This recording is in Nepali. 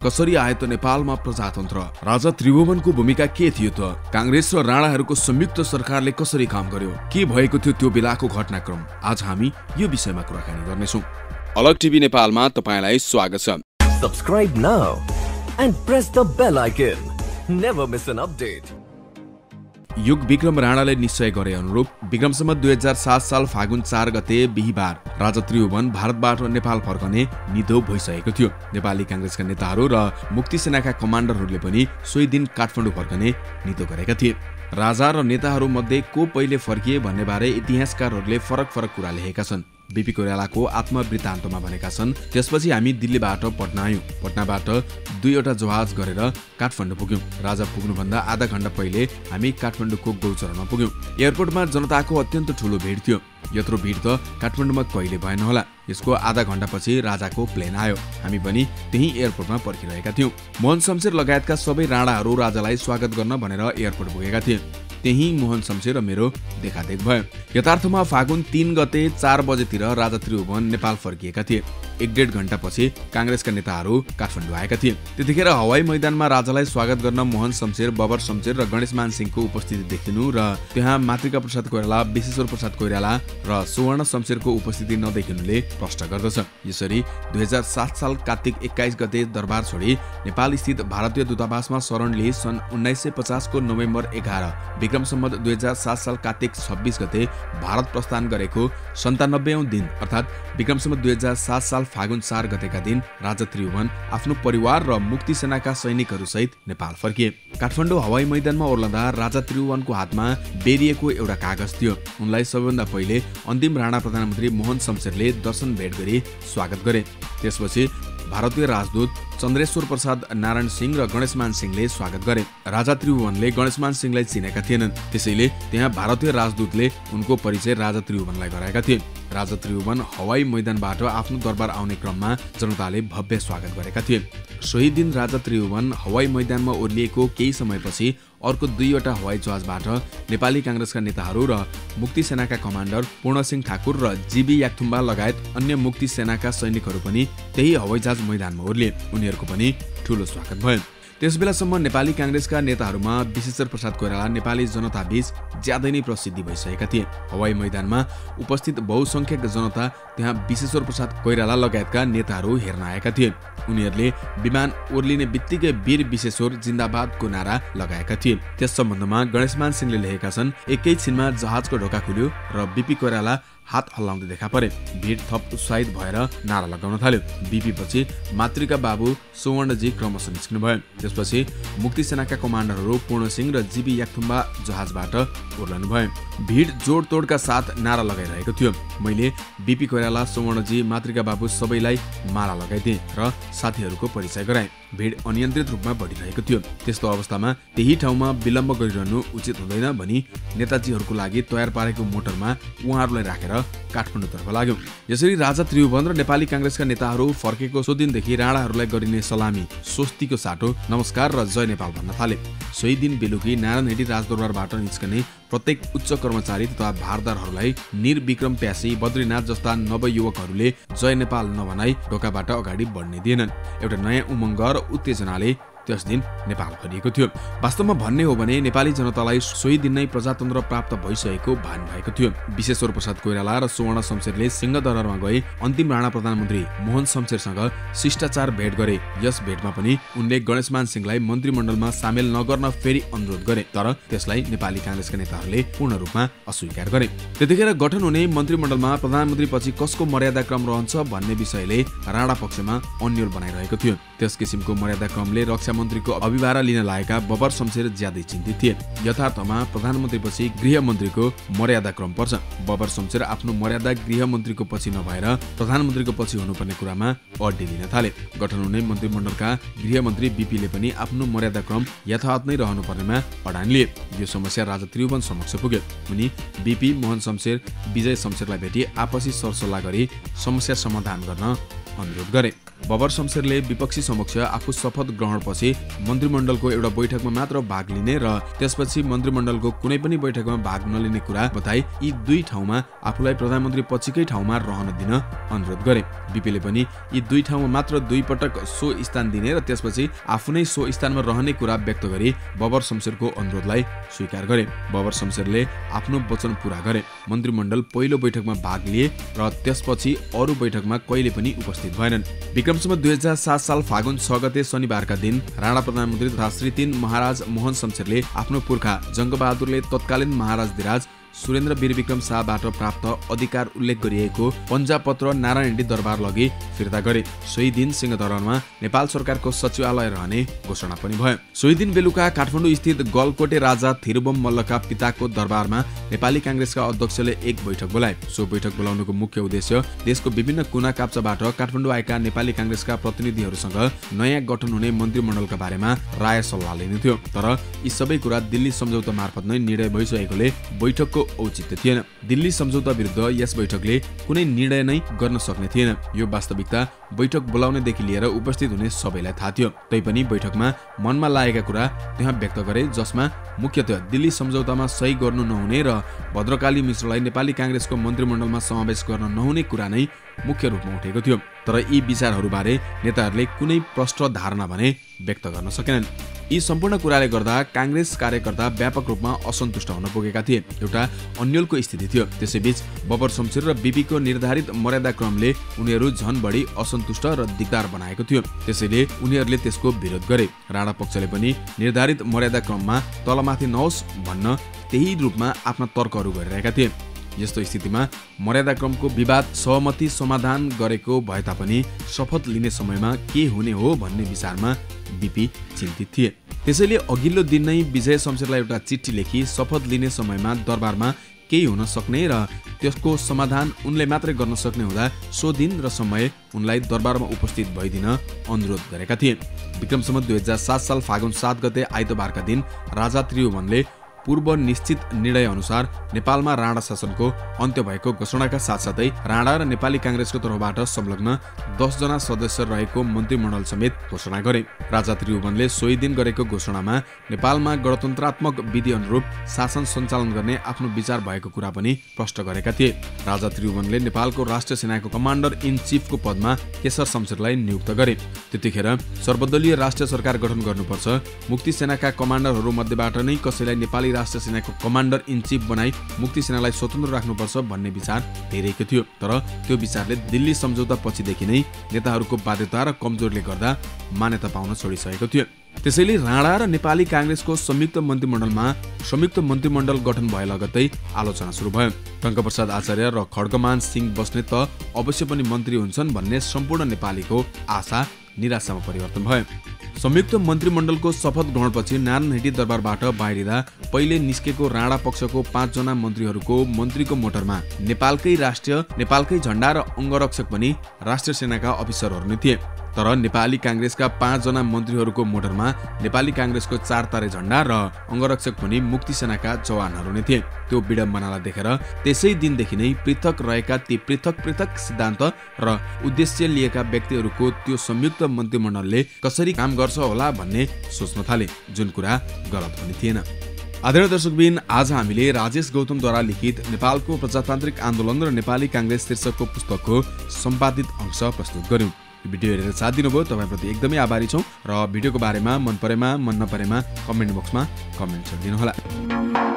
कसरी आयो त नेपालमा प्रजातन्त्र? राजा त्रिभुवनको भूमिका के थियो त? कांग्रेस र राणाहरूको संयुक्त सरकारले कसरी काम गर्यो? के भएको थियो त्यो बेलाको घटनाक्रम? आज हामी यो विषयमा कुराकानी गर्नेछौँ। अलग टिभी नेपालमा तपाईलाई स्वागत छ। Subscribe now and press the bell icon. Never miss an update. युग विक्रम राणाले निश्चय गरे अनुरूप विक्रमसम्म 2007 साल फागुन 4 गते बिहीबार राजा त्रिभुवन भारतबाट नेपाल फर्कने निधो भइसकेको थियो। नेपाली कांग्रेसका नेताहरू र मुक्ति सेनाका कमान्डरहरूले पनि सोही दिन काठमाडौँ फर्कने निधो गरेका थिए। राजा र नेताहरू मध्ये को पहिले फर्किए भन्ने बारे इतिहासकारहरूले फरक कुरा लेखेका छन्। बीपी कोइरालाको आत्मवृत्तान्तमा भनेका छन्, त्यसपछि हामी दिल्लीबाट पटना आयौं। पटनाबाट 2वटा जहाज गरेर काठमाडौँ पुग्यौं। राजा पुग्नुभन्दा आधा घण्टा पहिले हामी काठमाडौँको गौचरमा पुग्यौं। एयरपोर्टमा जनताको अत्यन्त ठूलो भिड थियो। यत्रो भिड त काठमाडौँमा कहिले भएन होला। यसको आधा घण्टापछि राजाको प्लेन आयो। हामी पनि त्यही एयरपोर्टमा पर्खिरहेका थियौं। मोहन शमशेर लगायतका सबै राणाहरू राजालाई स्वागत गर्न भनेर एयरपोर्ट पुगेका थिए। त्यही मोहन शमशेर र मेरो देखादेख भयो। यथार्थमा फागुन 3 गते 4 बजेतिर राजा त्रिभुवन नेपाल फर्किएका थिए। 1.5 घण्टापछि कांग्रेसका नेताहरू काठमाडौँ आएका थिए। त्यतिखेर हवाई मैदानमा राजालाई स्वागत गर्न मोहन शमशेर, बबर शमशेर र गणेशमान सिंहको उपस्थिति देखिनु र त्यहाँ मातृका प्रसाद कोइराला, विश्वेश्वर प्रसाद कोइराला र सुवर्ण शमशेरको उपस्थिति नदेखिनुले प्रश्न गर्दछ। यसरी 2007 साल कार्तिक 21 गते दरबार छोडी नेपाल स्थित भारतीय दूतावासमा शरण लिई सन् 1950 को नोभेम्बर 11 विक्रम सम्वत 2007 साल कार्तिक 26 गते भारत प्रस्थान गरेको 97औं दिन अर्थात् विक्रम सम्वत 2007 साल फागुन 4 गतेका दिन राजा त्रिभुवन आफ्नो परिवार र मुक्ति सेनाका सैनिकहरू सहित नेपाल फर्किए। काठमाडौँ हवाई मैदानमा ओर्लँदा राजा त्रिभुवनको हातमा बेरिएको एउटा कागज थियो। उनलाई सबैभन्दा पहिले अन्तिम राणा प्रधानमन्त्री मोहन शमशेरले दर्शन भेट गरी स्वागत गरे। त्यसपछि भारतीय राजदूत चन्द्रेश्वर प्रसाद नारायण सिंह र गणेशमान सिंहले स्वागत गरे। राजा त्रिभुवनले गणेशमान सिंहलाई चिनेका थिएनन्, त्यसैले त्यहाँ भारतीय राजदूतले उनको परिचय राजा त्रिभुवनलाई गराएका थिए। राजा त्रिभुवन हवाई मैदानबाट आफ्नो दरबार आउने क्रममा जनताले भव्य स्वागत गरेका थिए। सोही दिन राजा त्रिभुवन हवाई मैदानमा ओर्लिएको केही समयपछि अर्को 2वटा हवाई जहाजबाट नेपाली कांग्रेसका नेताहरू र मुक्ति सेनाका कमान्डर पूर्णसिंह ठाकुर र जीबी याक्थुम्बा लगायत अन्य मुक्ति सेनाका सैनिकहरू पनि त्यही हवाईजहाज मैदानमा ओर्लिए। उनीहरूको पनि ठूलो स्वागत भयो। त्यसबेलासम्म नेपाली कांग्रेसका नेताहरूमा विश्वेश्वर प्रसाद कोइराला नेपाली जनताबीच ज्यादै नै प्रसिद्धि भइसकेका थिए। हवाई मैदानमा उपस्थित बहुसंख्यक जनता त्यहाँ विश्वेश्वर प्रसाद कोइराला लगायतका नेताहरू हेर्न आएका थिए। उनीहरूले विमान ओर्लिने बित्तिकै वीर विश्वेश्वर जिन्दाबादको नारा लगाएका थिए। त्यस सम्बन्धमा गणेशमान सिंहले लेखेका छन्, एकैछिनमा जहाजको ढोका खुल्यो र बीपी कोइराला हात हल्लाउँदै देखा परे। भिड थप उत्साहित भएर नारा लगाउन थाल्यो। बीपी पछि मातृका बाबु सुवर्णजी क्रमशः निस्किनुभयो। त्यसपछि मुक्ति सेनाका कमान्डरहरू पूर्णसिंह र जीबी याक्थुम्बा जहाजबाट ओर्लनु भयो। भिड जोडतोडका साथ नारा लगाइरहेको थियो। मैले बीपी कोइराला, सुवर्णजी, मातृका बाबु सबैलाई माला लगाइदिए र साथीहरूको परिचय गराए। भिड अनियन्त्रित रूपमा बढिरहेको थियो। त्यस्तो अवस्थामा त्यही ठाउँमा विलम्ब गरिरहनु उचित हुँदैन भनी नेताजीहरूको लागि तयार पारेको मोटरमा उहाँहरूलाई राखेर काठमाडौँतर्फ लाग्यौं। यसरी राजा त्रिभुवन र नेपाली कांग्रेसका नेताहरू फर्केको सो दिनदेखि राणाहरूलाई गरिने सलामी, स्वस्तिको साटो, नमस्कार र जय नेपाल भन्न थाले। सोही दिन बेलुकी नारायणहिटी राजदरबारबाट निस्कने प्रत्येक उच्च कर्मचारी तथा भारदारहरूलाई निर्विक्रम प्यासी, बद्रीनाथ जस्ता नवयुवकहरूले जय नेपाल नभनाई ढोकाबाट अगाडि बढ्ने दिएनन्। एउटा नयाँ उमङ्ग र उत्तेजनाले त्यस दिन नेपाल फरिएको थियो। वास्तवमा भन्ने हो भने नेपाली जनतालाई सोही दिन नै प्रजातन्त्र प्राप्त भइसकेको भान भएको थियो। विश्वेश्वर प्रसाद कोइराला र सुवर्ण शमशेरले सिंहदरबारमा गए अन्तिम राणा प्रधानमन्त्री मोहन शमशेरसँग शिष्टाचार भेट गरे। यस भेटमा पनि उनले गणेशमान सिंहलाई मन्त्रीमण्डलमा सामेल नगर्न फेरि अनुरोध गरे, तर त्यसलाई नेपाली कांग्रेसका नेताहरूले पूर्ण रूपमा अस्वीकार गरे। त्यतिखेर गठन हुने मन्त्रीमण्डलमा प्रधानमन्त्री पछि कसको मर्यादाक्रम रहन्छ भन्ने विषयले राणा पक्षमा अन्यल बनाइरहेको थियो। त्यस किसिमको मर्यादाक्रमले रक्षा मन्त्रीको अभिभार लिन लागेका बबर शमशेर ज्यादै चिन्तित थिए। यथार्थमा प्रधानमन्त्रीपछि गृहमन्त्रीको मर्यादाक्रम पर्छ। बबर शमशेर आफ्नो मर्यादा गृहमन्त्रीको पछि नभएर प्रधानमन्त्रीको पछि हुनुपर्ने कुरामा अड्डी लिन थाले। गठन हुने मन्त्रीमण्डलका गृहमन्त्री बीपीले पनि आफ्नो मर्यादाक्रम यथावत नै रहनुपर्नेमा अडान लिए। यो समस्या राजा त्रिभुवन समक्ष पुग्यो। उनी बीपी, मोहन शमशेर, विजय शमशेरलाई भेटी आपसी सरसल्लाह गरी समस्या समाधान गर्न अनुरोध गरे। बबर शमशेरले विपक्षी समक्ष आफू शपथ ग्रहणपछि मन्त्रीमण्डलको एउटा बैठकमा मात्र भाग लिने र त्यसपछि मन्त्रीमण्डलको कुनै पनि बैठकमा भाग नलिने कुरा बताई यी दुई ठाउँमा आफूलाई प्रधानमन्त्री पछिकै ठाउँमा रहन दिन अनुरोध गरे। बीपीले पनि यी दुई ठाउँमा मात्र 2 पटक सो स्थान दिने र त्यसपछि आफू नै सो स्थानमा रहने कुरा व्यक्त गरी बबर शमशेरको अनुरोधलाई स्वीकार गरे। बबर शमशेरले आफ्नो वचन पूरा गरे। मन्त्रीमण्डल पहिलो बैठकमा भाग लिए र त्यसपछि अरू बैठकमा कहिले पनि उपस्थित भएनन्। विक्रमसम्वत 2007 साल फागुन 6 गते शनिबारका दिन राणा प्रधानमन्त्री तथा श्री 3 महाराज मोहन शमशेरले आफ्नो पुर्खा जङ्गबहादुरले तत्कालीन महाराजधिराज सुरेन्द्र वीरविक्रम शाहबाट प्राप्त अधिकार उल्लेख गरिएको पञ्जापत्र नारायणी दरबार लगी फिर्ता गरे। सोही दिन सिंहदरबारमा नेपाल सरकारको सचिवालय रहने घोषणा पनि भयो। सोही दिन बेलुका काठमाडौँ स्थित गलकोटे राजा थिरुबम मल्लका पिताको दरबारमा नेपाली कांग्रेसका अध्यक्षले एक बैठक बोलाए। सो बैठक बोलाउनुको मुख्य उद्देश्य देशको विभिन्न कुना काप्चाबाट काठमाडौँ आएका नेपाली कांग्रेसका प्रतिनिधिहरूसँग नयाँ गठन हुने मन्त्रीमण्डलका बारेमा राय सल्लाह लिनु थियो। तर यी सबै कुरा दिल्ली सम्झौता मार्फत नै निर्णय भइसकेकोले बैठकको औचित्य थिएन। दिल्ली सम्झौता विरुद्ध यस बैठकले कुनै निर्णय नै गर्न सक्ने थिएन। यो वास्तविकता बैठक बोलाउनेदेखि लिएर उपस्थित हुने सबैलाई थाहा थियो। तैपनि बैठकमा मनमा लागेका कुरा त्यहाँ व्यक्त गरे, जसमा मुख्यतः दिल्ली सम्झौतामा सही गर्नु नहुने र भद्रकाली मिश्रलाई नेपाली कांग्रेसको मन्त्रीमण्डलमा समावेश गर्न नहुने कुरा नै मुख्य रूपमा उठेको थियो। तर यी विचारहरूबारे नेताहरूले कुनै प्रष्ट धारणा भने व्यक्त गर्न सकेनन्। यी सम्पूर्ण कुराले गर्दा कांग्रेस कार्यकर्ता व्यापक रूपमा असन्तुष्ट हुन पुगेका थिए। एउटा अन्यलको स्थिति थियो। त्यसैबीच बबर शमशेर र बीपीको निर्धारित मर्यादाक्रमले उनीहरू झन बढी असन्तुष्ट र दिगदार बनाएको थियो। त्यसैले उनीहरूले त्यसको विरोध गरे। राणा पक्षले पनि निर्धारित मर्यादाक्रममा तलमाथि नहोस् भन्न त्यही रूपमा आफ्ना तर्कहरू गरिरहेका थिए। यस्तो स्थितिमा मर्यादाक्रमको विवाद सहमति समाधान गरेको भए तापनि शपथ लिने समयमा के हुने हो भन्ने विचारमा बीपी चिन्तित थिए। त्यसैले अघिल्लो दिन नै विजय शमशेरलाई एउटा चिठी लेखी शपथ लिने समयमा दरबारमा केही हुन सक्ने र त्यसको समाधान उनले मात्रै गर्न सक्ने हुँदा सो दिन र समय उनलाई दरबारमा उपस्थित भइदिन अनुरोध गरेका थिए। विक्रमसम्वत 2007 साल फागुन 7 गते आइतबारका दिन राजा त्रिभुवनले पूर्व निश्चित निर्णय अनुसार नेपालमा राणा शासनको अन्त्य भएको घोषणाका साथसाथै राणा र नेपाली कांग्रेसको तर्फबाट संलग्न 10 जना सदस्य रहेको मन्त्रीमण्डल समेत घोषणा गरे। राजा त्रिभुवनले सोही दिन गरेको घोषणामा नेपालमा गणतन्त्रात्मक विधि अनुरूप शासन सञ्चालन गर्ने आफ्नो विचार भएको कुरा पनि प्रष्ट गरेका थिए। राजा त्रिभुवनले नेपालको राष्ट्रिय सेनाको कमान्डर इन चीफको पदमा केशर शमशेरलाई नियुक्त गरे। त्यतिखेर सर्वदलीय राष्ट्रिय सरकार गठन गर्नुपर्छ, मुक्ति सेनाका कमान्डरहरू मध्येबाट नै कसैलाई नेपाली राष्ट्रिय सेनाको कमान्डर इन चीफ बनाई मुक्ति सेनालाई स्वतन्त्र राख्नुपर्छ भन्ने विचार धेरैको थियो। तर त्यो विचारले दिल्ली सम्झौता पछिदेखि नै नेताहरूको बाध्यता र कमजोरले गर्दा मान्यता पाउन छोडिसकेको थियो। त्यसैले राणा र नेपाली कांग्रेसको संयुक्त मन्त्रीमण्डल गठन भए लगत्तै आलोचना सुरु भयो। टङ्कप्रसाद आचार्य र खड्गमान सिंह बस्नेत त अवश्य पनि मन्त्री हुन्छन् भन्ने सम्पूर्ण नेपालीको आशा निराशामा परिवर्तन भयो। संयुक्त मन्त्रीमण्डलको शपथ ग्रहणपछि नारायणी दरबारबाट बाहिरिँदा पहिले निस्केको राणा पक्षको 5 जना मन्त्रीहरूको मन्त्रीको मोटरमा नेपालकै झण्डा र अङ्गरक्षक पनि राष्ट्रिय सेनाका अफिसरहरू नै थिए। तर नेपाली कांग्रेसका 5 जना मन्त्रीहरूको मोटरमा नेपाली कांग्रेसको 4 तारे झण्डा र अङ्गरक्षक पनि मुक्ति सेनाका जवानहरू नै थिए। त्यो विडम्बनालाई देखेर त्यसै दिनदेखि नै पृथक रहेका ती पृथक सिद्धान्त र उद्देश्य लिएका व्यक्तिहरूको त्यो संयुक्त मन्त्रीमण्डलले कसरी काम गर्छ होला भन्ने सोच्न थाले, जुन कुरा गलत पनि थिएन। आदरणीय दर्शकबिन, आज हामीले राजेश गौतमद्वारा लिखित नेपालको प्रजातान्त्रिक आन्दोलन र नेपाली कांग्रेस शीर्षकको पुस्तकको सम्पादित अंश प्रस्तुत गर्यौं। भिडियो हेरेर साथ दिनुभयो तपाईप्रति एकदमै आभारी छौं र भिडियोको बारेमा मन परेमा मन नपरेमा कमेन्ट बक्समा कमेन्ट दिनुहोला।